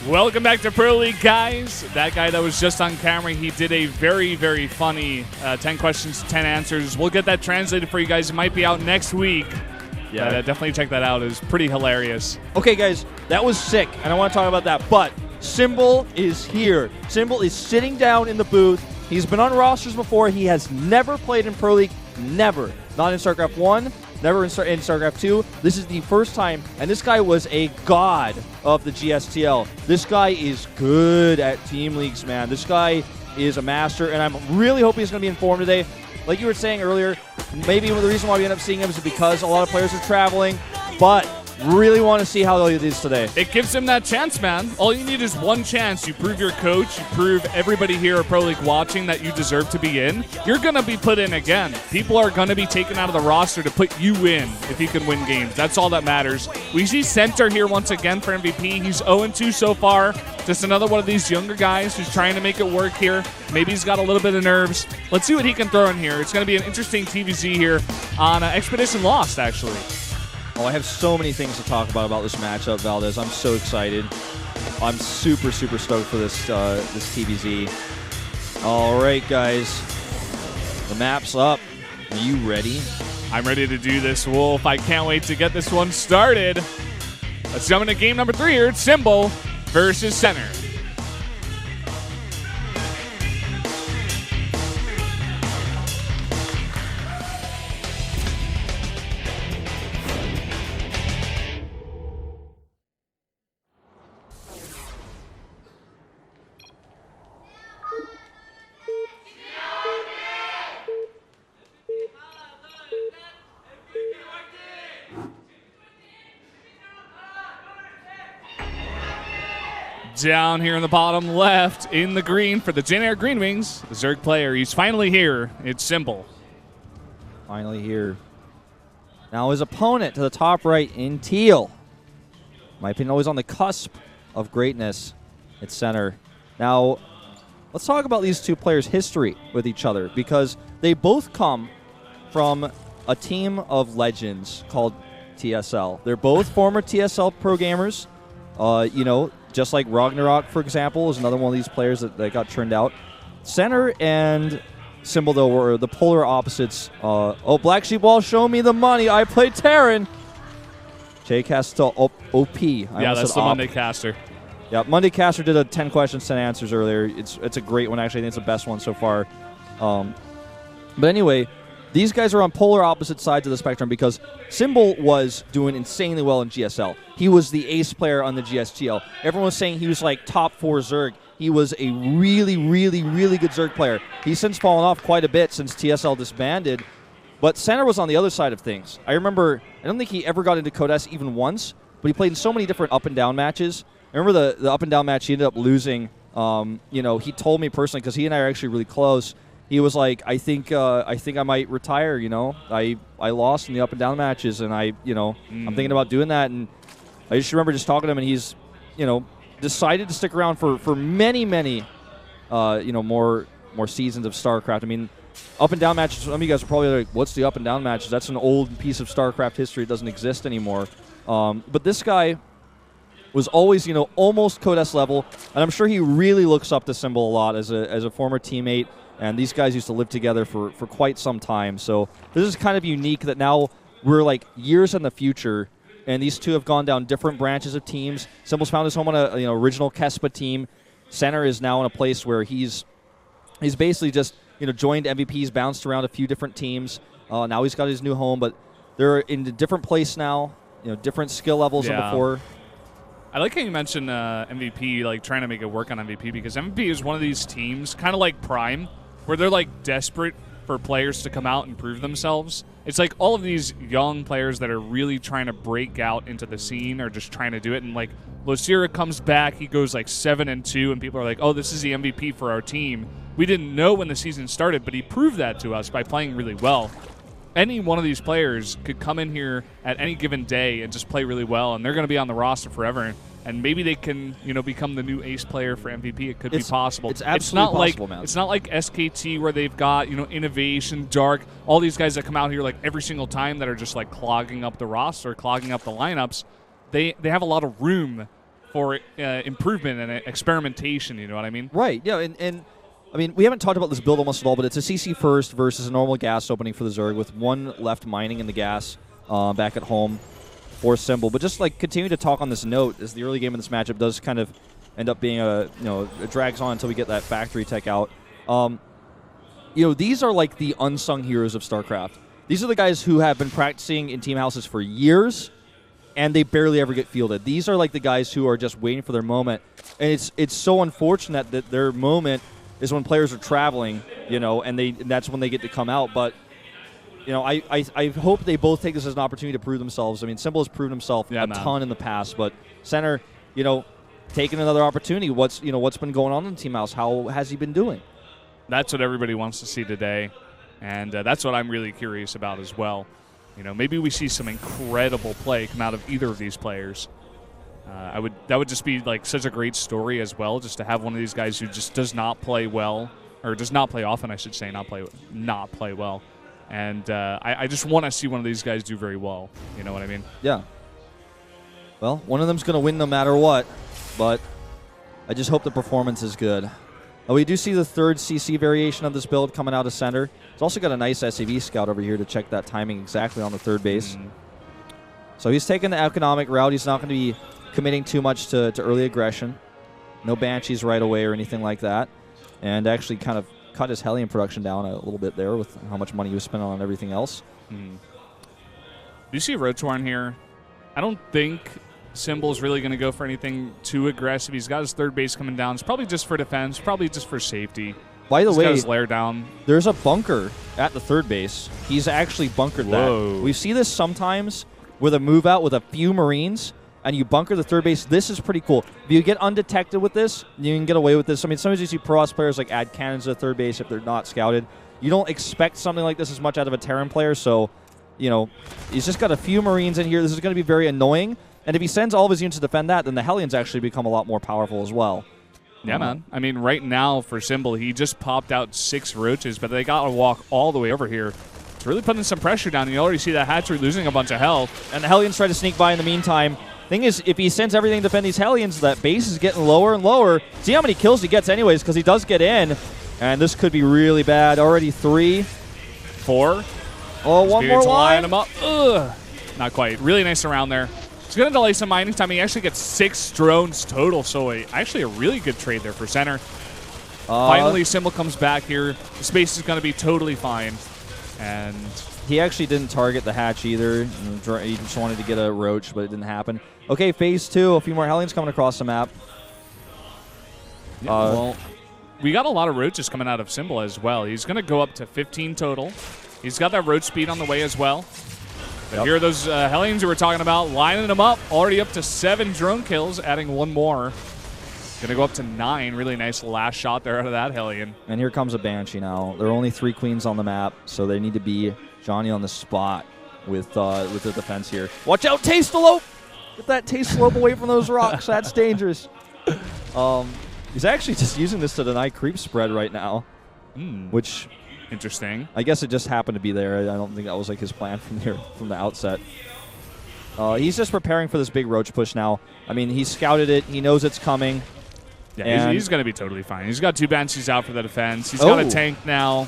Welcome back to Pro League, guys. That guy that was just on camera, he did a very, very funny 10 questions, 10 answers. We'll get that translated for you guys. It might be out next week. Yeah, definitely check that out. It was pretty hilarious. Okay, guys, that was sick, and I want to talk about that. But Symbol is here. Symbol is sitting down in the booth. He's been on rosters before. He has never played in Pro League. Never. Not in StarCraft 1. Never in StarCraft 2. This is the first time, and this guy was a god of the GSTL. This guy is good at team leagues, man. This guy is a master, and I'm really hoping he's going to be in form today. Like you were saying earlier, maybe the reason why we end up seeing him is because a lot of players are traveling, but really want to see how he is today. It gives him that chance, man. All you need is one chance. You prove your coach, you prove everybody here at Pro League watching that you deserve to be in. You're going to be put in again. People are going to be taken out of the roster to put you in if you can win games. That's all that matters. We see Center here once again for MVP. He's 0-2 so far. Just another one of these younger guys who's trying to make it work here. Maybe he's got a little bit of nerves. Let's see what he can throw in here. It's going to be an interesting TVZ here on Expedition Lost, actually. Oh, I have so many things to talk about this matchup, Valdez. I'm so excited. I'm super, super stoked for this this TVZ. All right, guys. The map's up. Are you ready? I'm ready to do this, Wolf. I can't wait to get this one started. Let's jump into game number 3 here. It's Symbol versus Center. Down here in the bottom left, in the green for the Jin Air Green Wings, the Zerg player. He's finally here. It's Symbol. Finally here. Now his opponent to the top right in teal. My opinion, always on the cusp of greatness. It's Center. Now, let's talk about these two players' history with each other, because they both come from a team of legends called TSL. They're both former TSL pro gamers. You know, just like Ragnarok, for example, is another one of these players that got turned out. Center and Symbol, though, were the polar opposites. Oh, Black Sheep Wall, show me the money. I play Terran. Jake has still OP. Yeah, that's the Monday Caster. Yeah, Monday Caster did a 10 questions, 10 answers earlier. It's a great one, actually. I think it's the best one so far. But anyway, these guys are on polar opposite sides of the spectrum because Symbol was doing insanely well in GSL. He was the ace player on the GSTL. Everyone was saying he was like top 4 Zerg. He was a really, really, really good Zerg player. He's since fallen off quite a bit since TSL disbanded. But Center was on the other side of things. I remember, I don't think he ever got into Codes even once, but he played in so many different up and down matches. I remember the up and down match he ended up losing. You know, he told me personally, because he and I are actually really close, he was like, I think I might retire, you know. I lost in the up and down matches, and I'm thinking about doing that. And I just remember just talking to him, and he's, you know, decided to stick around for many, many, more seasons of StarCraft. I mean, up and down matches, some of you guys are probably like, what's the up and down matches? That's an old piece of StarCraft history. It doesn't exist anymore. But this guy was always, you know, almost Codes level, and I'm sure he really looks up to Symbol a lot as a former teammate. And these guys used to live together for quite some time. So this is kind of unique that now we're like years in the future, and these two have gone down different branches of teams. Symbol's found his home on a original Kespa team. Center is now in a place where he's basically just joined MVPs, bounced around a few different teams. Now he's got his new home, but they're in a different place now. Different skill levels than before. I like how you mentioned MVP, like trying to make it work on MVP, because MVP is one of these teams, kind of like Prime, where they're like desperate for players to come out and prove themselves. It's like all of these young players that are really trying to break out into the scene or just trying to do it. And like Losira comes back, he goes like 7-2, and people are like, oh, this is the MVP for our team. We didn't know when the season started, but he proved that to us by playing really well. Any one of these players could come in here at any given day and just play really well, and they're going to be on the roster forever. And maybe they can, become the new ace player for MVP. It could be possible. It's absolutely possible, man. It's not like SKT where they've got, Innovation, Dark, all these guys that come out here like every single time that are just like clogging up the roster, clogging up the lineups. They have a lot of room for improvement and experimentation. You know what I mean? Right. Yeah. And I mean, we haven't talked about this build almost at all, but it's a CC first versus a normal gas opening for the Zerg with one left mining in the gas back at home for Symbol. But just like continue to talk on this note, as the early game of this matchup does kind of end up being it drags on until we get that factory tech out. These are like the unsung heroes of StarCraft. These are the guys who have been practicing in team houses for years, and they barely ever get fielded. These are like the guys who are just waiting for their moment, and it's so unfortunate that their moment is when players are traveling, and that's when they get to come out. But I hope they both take this as an opportunity to prove themselves. I mean, Symbol has proven himself a ton in the past, but Center, taking another opportunity. What's been going on in the team house? How has he been doing? That's what everybody wants to see today, and that's what I'm really curious about as well. Maybe we see some incredible play come out of either of these players. That would just be like such a great story as well, just to have one of these guys who just does not play well, or does not play often, I should say, not play well. And I just want to see one of these guys do very well. You know what I mean? Yeah. Well, one of them's going to win no matter what, but I just hope the performance is good. We do see the third CC variation of this build coming out of Center. It's also got a nice SAV scout over here to check that timing exactly on the third base. So he's taking the economic route. He's not going to be committing too much to early aggression. No Banshees right away or anything like that. And actually kind of cut his Hellion production down a little bit there with how much money he was spending on everything else. Do you see Rotorn here? I don't think Symbol's really going to go for anything too aggressive. He's got his third base coming down. It's probably just for defense, probably just for safety. By the way, got his lair down. There's a bunker at the third base. He's actually bunkered that. We see this sometimes with a move out with a few Marines, and you bunker the third base. This is pretty cool. If you get undetected with this, you can get away with this. I mean, sometimes you see Pro-Ops players like add cannons to the third base if they're not scouted. You don't expect something like this as much out of a Terran player, so, he's just got a few Marines in here. This is going to be very annoying. And if he sends all of his units to defend that, then the Hellions actually become a lot more powerful as well. Yeah, man. I mean, right now for Symbol, he just popped out 6 roaches, but they got to walk all the way over here. It's really putting some pressure down. You already see that hatchery losing a bunch of health. And the Hellions try to sneak by in the meantime. Thing is, if he sends everything to defend these Hellions, that base is getting lower and lower. See how many kills he gets anyways, because he does get in. And this could be really bad. Already 3. 4. Oh, one more line. Line him up. Ugh. Not quite. Really nice around there. He's going to delay some mining time. He actually gets 6 drones total, so actually a really good trade there for Center. Finally, Symbol comes back here. The space is going to be totally fine. And he actually didn't target the hatch either. He just wanted to get a roach, but it didn't happen. Okay, phase 2. A few more Hellions coming across the map. Yeah, well, we got a lot of roaches coming out of Symbol as well. He's going to go up to 15 total. He's got that roach speed on the way as well. But here are those Hellions we were talking about, lining them up. Already up to 7 drone kills, adding 1 more. Going to go up to 9. Really nice last shot there out of that Hellion. And here comes a Banshee now. There are only 3 queens on the map, so they need to be Johnny on the spot with the defense here. Watch out, Taste-Elope! Get that Taste-Elope away from those rocks. That's dangerous. He's actually just using this to deny creep spread right now, which... Interesting. I guess it just happened to be there. I don't think that was like his plan from the outset. He's just preparing for this big roach push now. I mean, he scouted it. He knows it's coming. Yeah, he's going to be totally fine. He's got 2 Banshees out for the defense. He's got a tank now.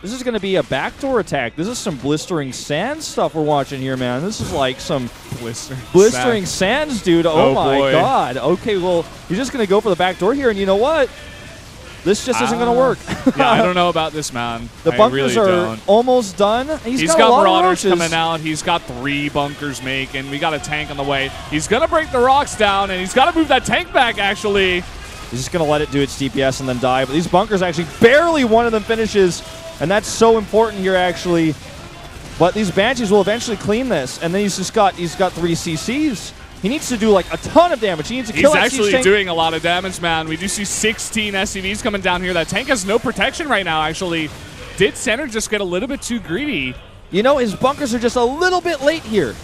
This is going to be a backdoor attack. This is some blistering sand stuff we're watching here, man. This is like some blistering sands, dude. Oh my God. Okay, well, he's just going to go for the backdoor here, and you know what? This just isn't going to work. Yeah, I don't know about this, man. The bunkers are almost done. He's got Marauders coming out. He's got 3 bunkers making. We got a tank on the way. He's going to break the rocks down, and he's got to move that tank back, actually. He's just going to let it do its DPS and then die. But these bunkers actually, barely one of them finishes, and that's so important here, actually. But these Banshees will eventually clean this, and then he's got 3 CCs. He needs to do like a ton of damage. He needs to kill that He's actually doing a lot of damage, man. We do see 16 SCVs coming down here. That tank has no protection right now, actually. Did Center just get a little bit too greedy? His bunkers are just a little bit late here.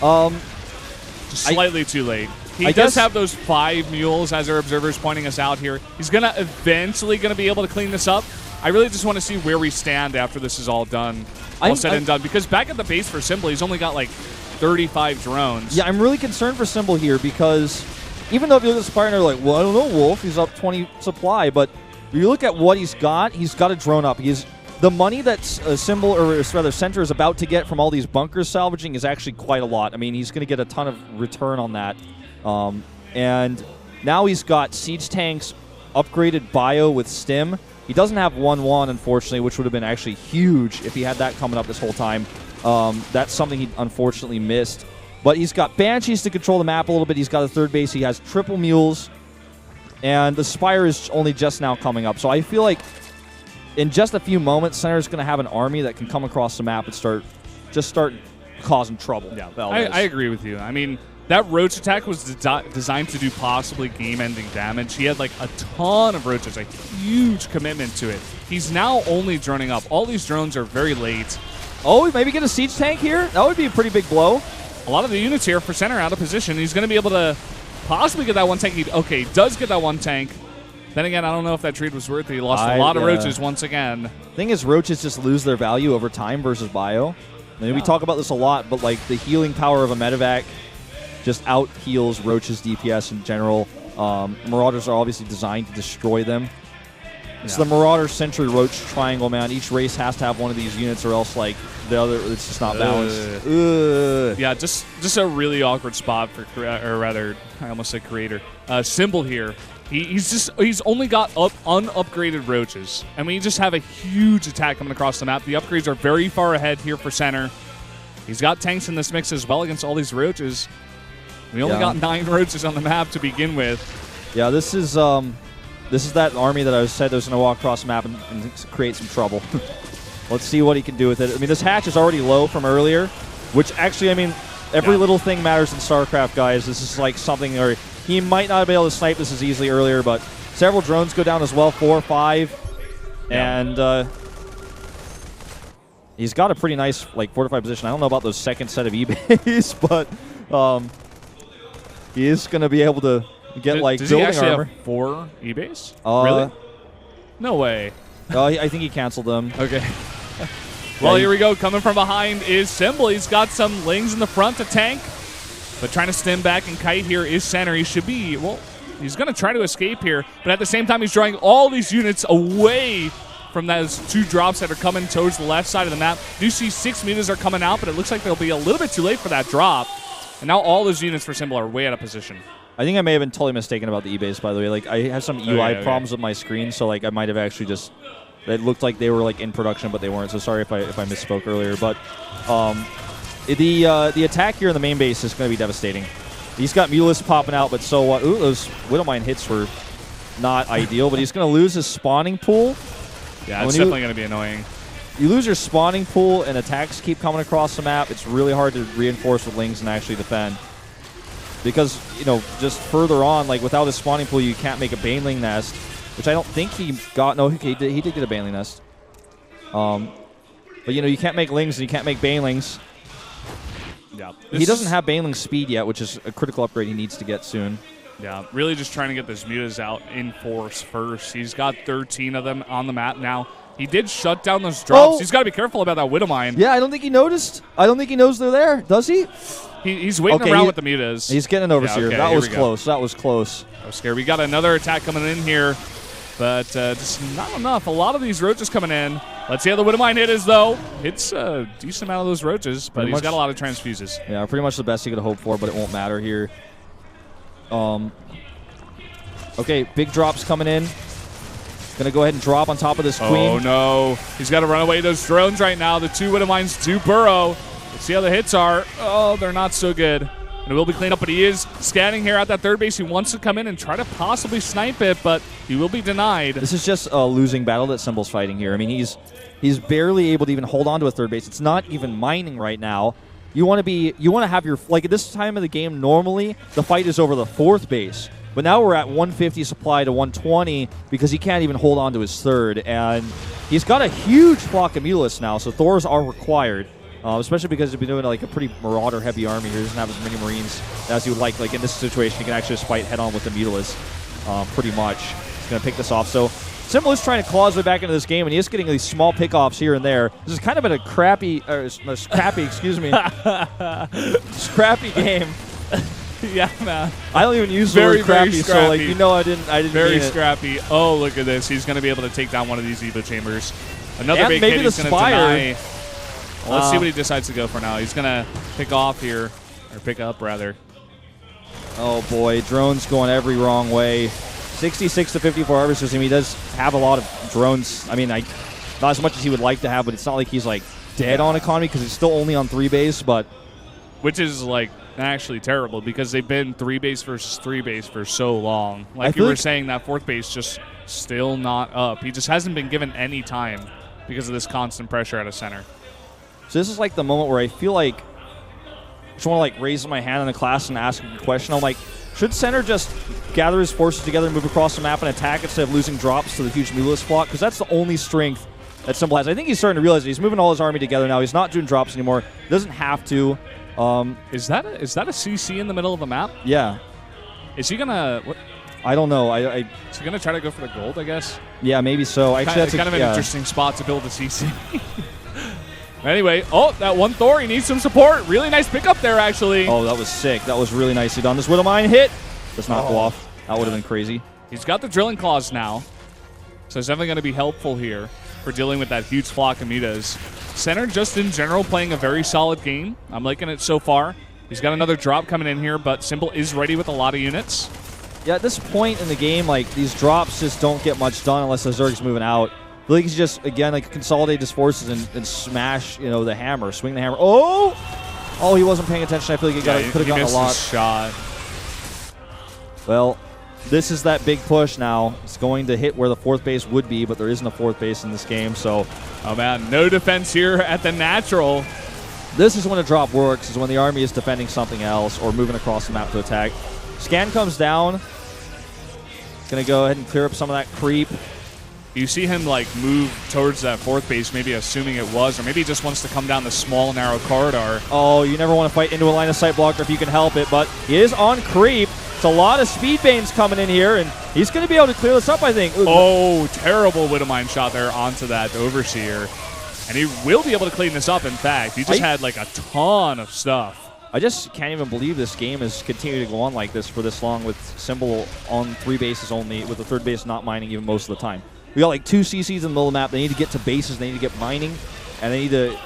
Just slightly too late. He does have those 5 mules, as our observer's pointing us out here. He's eventually going to be able to clean this up. I really just want to see where we stand after this is all done, all said and done. Because back at the base for Symbol, he's only got like 35 drones. Yeah, I'm really concerned for Symbol here because even though if you look at the supply and they're like, well, I don't know, Wolf, he's up 20 supply, but if you look at what he's got a drone up. The money that Symbol, or rather Center, is about to get from all these bunkers salvaging is actually quite a lot. I mean, he's going to get a ton of return on that. And now he's got Siege Tanks, upgraded bio with Stim. He doesn't have 1-1, unfortunately, which would have been actually huge if he had that coming up this whole time. That's something he unfortunately missed. But he's got Banshees to control the map a little bit. He's got a third base. He has triple Mules. And the Spire is only just now coming up. So I feel like in just a few moments, Center is going to have an army that can come across the map and start causing trouble. Yeah, I agree with you. I mean, that Roach attack was designed to do possibly game-ending damage. He had like a ton of Roaches, a huge commitment to it. He's now only droning up. All these drones are very late. Oh, maybe get a Siege Tank here? That would be a pretty big blow. A lot of the units here for Center out of position. He's going to be able to possibly get that one tank. Okay, he does get that one tank. Then again, I don't know if that trade was worth it. He lost a lot of Roaches once again. Thing is, Roaches just lose their value over time versus Bio. I mean, we talk about this a lot, but like the healing power of a Medevac just out-heals Roach's DPS in general. Marauders are obviously designed to destroy them. It's the Marauder Sentry Roach triangle, man. Each race has to have one of these units or else like the other, it's just not balanced. Yeah, just a really awkward spot for, or rather, I almost said Creator. Symbol here. He's only got unupgraded Roaches. I mean, you just have a huge attack coming across the map. The upgrades are very far ahead here for Center. He's got tanks in this mix as well against all these Roaches. We only got 9 Roaches on the map to begin with. Yeah, this is that army that I said was going to walk across the map and create some trouble. Let's see what he can do with it. I mean, this hatch is already low from earlier, which actually, I mean, every little thing matters in StarCraft, guys. This is like something, or he might not be able to snipe this as easily earlier, but several drones go down as well, 4 or 5, and he's got a pretty nice like fortified position. I don't know about those second set of eBays, but he is going to be able to get like does building he actually armor. Have 4 eBays? Really? No way. I think he canceled them. Okay. Well, here we go. Coming from behind is Symbol. He's got some Lings in the front to tank, but trying to stem back and kite here is Center. He should be, well, he's going to try to escape here, but at the same time, he's drawing all these units away from those 2 drops that are coming towards the left side of the map. You see 6 meters are coming out, but it looks like they'll be a little bit too late for that drop. And now all those units for Symbol are way out of position. I think I may have been totally mistaken about the eBays, by the way. Like, I have some UI problems with my screen, so like I might have actually just, it looked like they were like in production, but they weren't. So sorry if I misspoke earlier. But the attack here in the main base is going to be devastating. He's got Mulus popping out, but so what? Ooh, those Widowmine hits were not ideal. But he's going to lose his spawning pool. Yeah, it's definitely going to be annoying. You lose your spawning pool and attacks keep coming across the map. It's really hard to reinforce with Lings and actually defend. Because, you know, just further on, like without his spawning pool, you can't make a Baneling nest, which I don't think he got. No, he did get a Baneling nest. But, you know, you can't make Lings and you can't make Banelings. Yeah. He doesn't have Baneling speed yet, which is a critical upgrade he needs to get soon. Yeah, really just trying to get those mutas out in force first. He's got 13 of them on the map now. He did shut down those drops. He's got to be careful about that Widowmine. Yeah, I don't think he noticed. I don't think he knows they're there. Does he? He's waiting around with the mutas. He's getting an overseer. Okay, that was close. That was close. I was scared. We got another attack coming in here, but just not enough. A lot of these Roaches coming in. Let's see how the Widowmine hit is, though. Hits a decent amount of those Roaches, but he's got a lot of transfuses. Yeah, pretty much the best he could hope for, but it won't matter here. Okay, big drops coming in. Gonna go ahead and drop on top of this queen. Oh no, he's got to run away those drones right now. The 2 Widowmines do burrow. Let's see how the hits are. Oh, they're not so good. And it will be cleaned up, but he is scanning here at that third base. He wants to come in and try to possibly snipe it, but he will be denied. This is just a losing battle that Symbol's fighting here. I mean, he's barely able to even hold on to a third base. It's not even mining right now. You want to have your, like at this time of the game, normally the fight is over the 4th base. But now we're at 150 supply to 120 because he can't even hold on to his 3rd. And he's got a huge flock of Mulus now, so Thors are required. Especially because he's been doing like a pretty Marauder-heavy army here. He doesn't have as many Marines as you would like. Like in this situation, he can actually just fight head-on with the Mulus pretty much. He's going to pick this off. So Symbol is trying to claw his way back into this game, and he is getting these small pickoffs here and there. This is kind of been a scrappy, excuse me, scrappy game. Yeah, man. I don't even use the word crappy, so like I didn't Very mean scrappy. Oh, look at this. He's going to be able to take down one of these Evo chambers. Another And big maybe hit. He's the going to Spire. deny. Well, let's see what he decides to go for now. He's going to pick off here, or pick up rather. Oh boy, drones going every wrong way. 66 to 54 harvesters. I mean, he does have a lot of drones. I mean, not as much as he would like to have, but it's not like he's like dead on economy because he's still only on 3 base. But which is like actually terrible because they've been 3 base versus 3 base for so long. Like you were saying, that 4th base just still not up. He just hasn't been given any time because of this constant pressure at a center. So this is like the moment where I feel like I just want to like raise my hand in the class and ask a question. I'm like, should center just gather his forces together and move across the map and attack instead of losing drops to the huge Mulus flock? Because that's the only strength that Simple has. I think he's starting to realize that he's moving all his army together now. He's not doing drops anymore. He doesn't have to. Is that a CC in the middle of the map? Yeah. Is he gonna? What? I don't know. Is he gonna try to go for the gold? I guess. Yeah, maybe so. Actually, that's kind of an interesting spot to build a CC. Anyway, that one Thor, he needs some support. Really nice pickup there, actually. Oh, that was sick. That was really nicely done. This Widow Mine hit. Does not go off. That would have been crazy. He's got the drilling claws now, so it's definitely going to be helpful here for dealing with that huge flock of mutas. Center, just in general, playing a very solid game. I'm liking it so far. He's got another drop coming in here, but Simple is ready with a lot of units. Yeah, at this point in the game, like, these drops just don't get much done unless the Zerg's moving out. I feel like he's just, again, like, consolidate his forces and smash, the hammer, swing the hammer. Oh, he wasn't paying attention. I feel like he could have gotten a lot. His shot. Well, this is that big push now. It's going to hit where the 4th base would be, but there isn't a 4th base in this game, so. Oh, man, no defense here at the natural. This is when a drop works, is when the army is defending something else or moving across the map to attack. Scan comes down. Going to go ahead and clear up some of that creep. You see him like move towards that 4th base, maybe assuming it was, or maybe he just wants to come down the small, narrow corridor. Oh, you never want to fight into a line of sight blocker if you can help it, but he is on creep. It's a lot of speed banes coming in here, and he's going to be able to clear this up, I think. Ooh. Oh, terrible Widowmine shot there onto that Overseer. And he will be able to clean this up, in fact. He just had like a ton of stuff. I just can't even believe this game has continued to go on like this for this long with Symbol on 3 bases only, with the 3rd base not mining even most of the time. We got like 2 CCs in the middle of the map. They need to get to bases. They need to get mining, and they need to,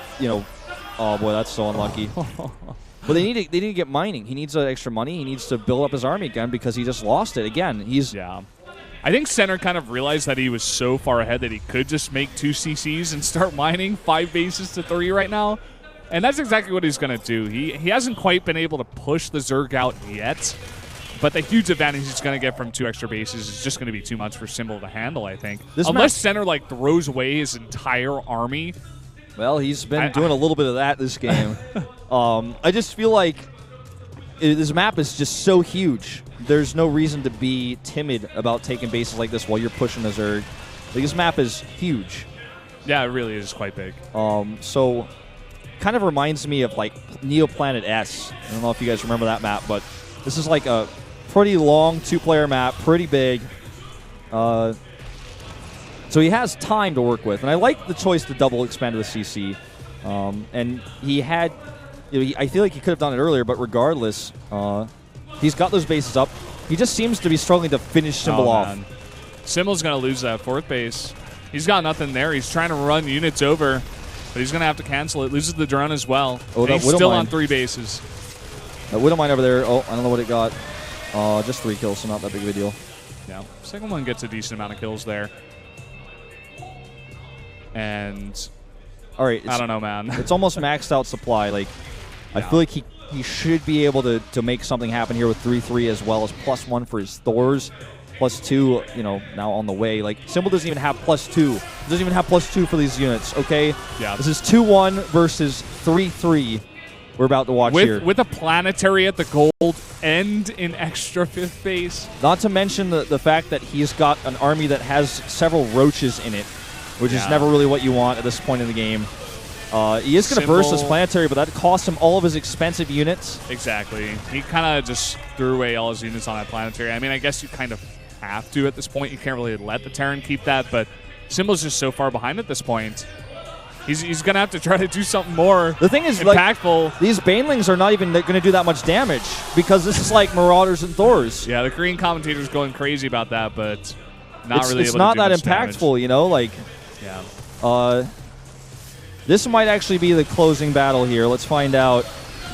oh boy, that's so unlucky. But they need to get mining. He needs extra money. He needs to build up his army again because he just lost it again. Yeah. I think Center kind of realized that he was so far ahead that he could just make 2 CCs and start mining 5 bases to 3 right now. And that's exactly what he's going to do. He hasn't quite been able to push the Zerg out yet. But the huge advantage he's going to get from 2 extra bases is just going to be too much for Symbol to handle, I think. Unless Center like throws away his entire army. Well, he's been doing a little bit of that this game. I just feel like this map is just so huge. There's no reason to be timid about taking bases like this while you're pushing the Zerg. Like, this map is huge. Yeah, it really is quite big. So kind of reminds me of like Neoplanet S. I don't know if you guys remember that map, but this is like a pretty long 2-player map, pretty big. So he has time to work with, and I like the choice to double expand to the CC. And he had, I feel like he could have done it earlier, but regardless, he's got those bases up. He just seems to be struggling to finish Symbol off. Man. Symbol's going to lose that 4th base. He's got nothing there. He's trying to run units over, but he's going to have to cancel it. Loses the drone as well. Oh, and he's still on 3 bases. That Widowmine over there, I don't know what it got. Just 3 kills, so not that big of a deal. Yeah, second one gets a decent amount of kills there. And all right, I don't know, man. It's almost maxed out supply. Like, I feel like he should be able to make something happen here with 3/3 as well as +1 for his Thors, +2, now on the way. Like, Symbol doesn't even have +2. Doesn't even have +2 for these units. Okay. Yeah. This is 2-1 versus 3-3. We're about to watch here. With a planetary at the gold and an extra 5th base. Not to mention the fact that he's got an army that has several roaches in it, which is never really what you want at this point in the game. He is going to burst this planetary, but that costs him all of his expensive units. Exactly. He kind of just threw away all his units on that planetary. I mean, I guess you kind of have to at this point. You can't really let the Terran keep that, but Symbol's just so far behind at this point. He's going to have to try to do something more The thing is, impactful. like, these Banelings are not even going to do that much damage because this is like Marauders and Thors. Yeah, the Korean commentator's going crazy about that, but not really able to do It's not that much impactful, damage. you know? Like, Yeah. this might actually be the closing battle here. Let's find out.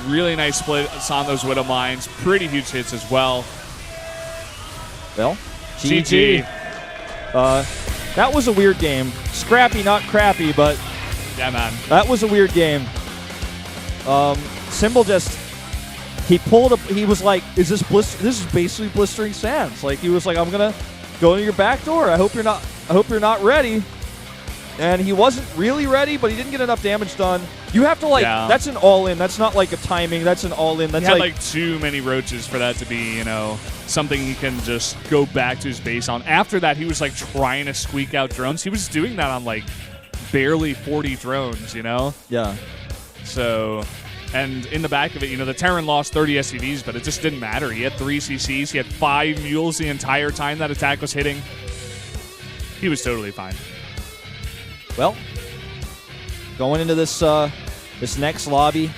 Really nice splits on those Widow Mines. Pretty huge hits as well. Well, GG. That was a weird game. Scrappy, not crappy, but Yeah, man. that was a weird game. Symbol just, he pulled up, he was like, this is basically Blistering Sands. Like, he was like, I'm going to go to your back door. I hope you're not ready. And he wasn't really ready, but he didn't get enough damage done. You have to, like, that's an all-in. That's not like a timing. That's an all-in. That's He had like too many roaches for that to be, you know, something he can just go back to his base on. After that, he was like trying to squeak out drones. He was doing that on like barely 40 drones, you know? Yeah. So, and in the back of it, you know, the Terran lost 30 SCVs, but it just didn't matter. He had 3 CCs. He had 5 mules the entire time that attack was hitting. He was totally fine. Well, going into this this next lobby,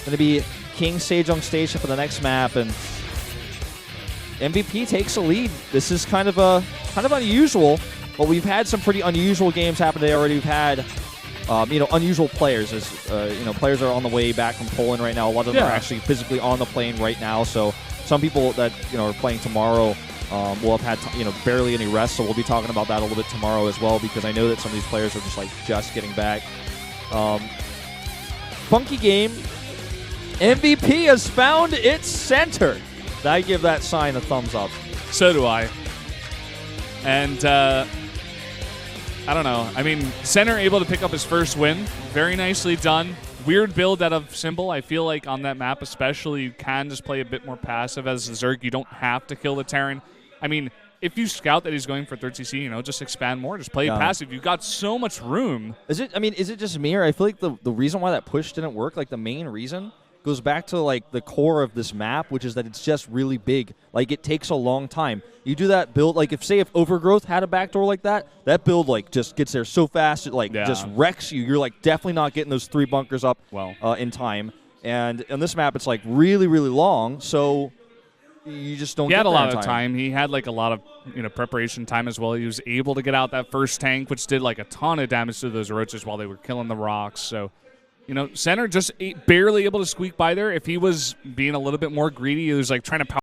going to be King Sejong Station for the next map, and MVP takes a lead. This is kind of unusual, but we've had some pretty unusual games happen today already. We've had you know, unusual players. As you know, players are on the way back from Poland right now. A lot of them are actually physically on the plane right now. So some people that, you know, are playing tomorrow will have had you know, barely any rest. So we'll be talking about that a little bit tomorrow as well, because I know that some of these players are just getting back. Funky game. MVP has found its center. I give that sign a thumbs up. So do I. And I don't know. I mean, Center able to pick up his first win. Very nicely done. Weird build out of Symbol. I feel like on that map especially, you can just play a bit more passive as a Zerg. You don't have to kill the Terran. I mean, if you scout that he's going for 3rd CC, you know, just expand more. Just play passive. You've got so much room. Is it just me, or I feel like the reason why that push didn't work, like the main reason, goes back to like the core of this map, which is that it's just really big. Like, it takes a long time. You do that build, like if Overgrowth had a backdoor like that build like just gets there so fast, it like just wrecks you. You're like definitely not getting those 3 bunkers up in time. And on this map, it's like really, really long, so you just don't. He had a lot of time. He had like a lot of, you know, preparation time as well. He was able to get out that first tank, which did like a ton of damage to those roaches while they were killing the rocks. So, you know, Center just barely able to squeak by there. If he was being a little bit more greedy, he was like trying to power